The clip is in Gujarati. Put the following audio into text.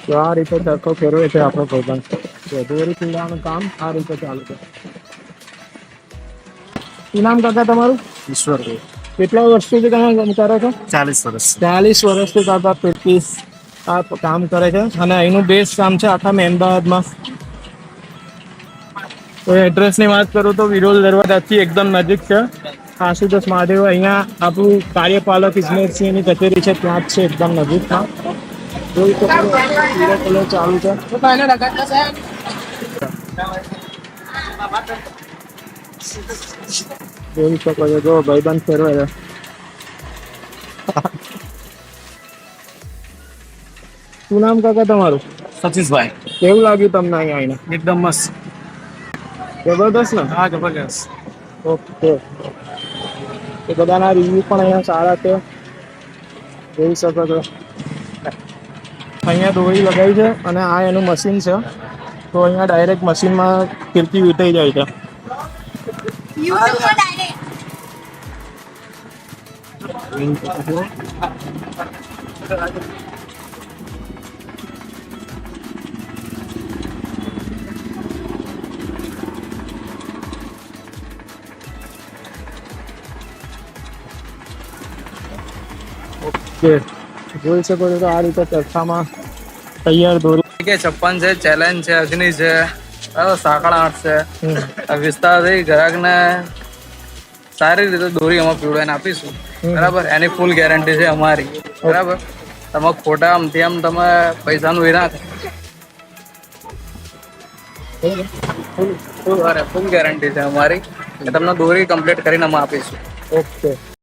તો આ રીતે ચરખો ફેરવે છે આપણો ભાઈબંધ. તો દોરી પીવડાવવાનું કામ આ રીતે ચાલુ છે. શું નામ કાકા તમારું? ઈશ્વરભાઈ. કેટલા વર્ષથી તમે કરો છો? 40 વર્ષ. 40 વર્ષથી કાકા પ્રેક્ટિસ આ કામ કરે છે અને અહીંનું બેસ્ટ કામ છે આખા અમદાવાદમાં. તો એડ્રેસની વાત કરું તો વિરોલ દરવાજાથી એકદમ નજીક છે. આશુતોષ મહાદેવ અહીંયા આપણું કાર્યપાલક ઇજનેરસિંહની કચેરી છે, ત્યાં જ છે એકદમ નજીકમાં. જોઈ શકો છો પીળો કલર ચાલુ છે. જોઈ શકો છો જો ભાઈબંધ ફેરવે છે. શું નામ કાકા તમારું? સતીશભાઈ. કેવું લાગ્યું તમને અહીંયા આવીને? એકદમ મસ્ત. જબરદસ્ત ને? હા, જબરજસ્ત. ઓકે. એ બધાના રિવ્યુ પણ અહીંયા સારા છે, જોઈ શકો છો. અહીંયા દોરી લગાવી છે અને આ એનું મશીન છે. તો અહીંયા ડાયરેક્ટ મશીનમાં ફિરકી વીંટાઈ જાય છે. ઓકે, જોઈ શકો છો તો આ રીતે ચરખામાં તૈયાર દોરી. 56 છે, ચેલેન્જ છે, અગ્નિ છે, સાંકળ 8 છે. હમ. આ વિસ્તારથી ગ્રાહકને સારી રીતે દોરી અમે પીવડાવીને આપીશું. બરાબર, એની ફૂલ ગેરંટી છે અમારી. બરાબર, તમે ખોટા આમથી આમ તમે પૈસાનું એ ના ફૂલ ગેરંટી છે અમારી કે તમને દોરી કમ્પ્લીટ કરીને અમે આપીશું. ઓકે.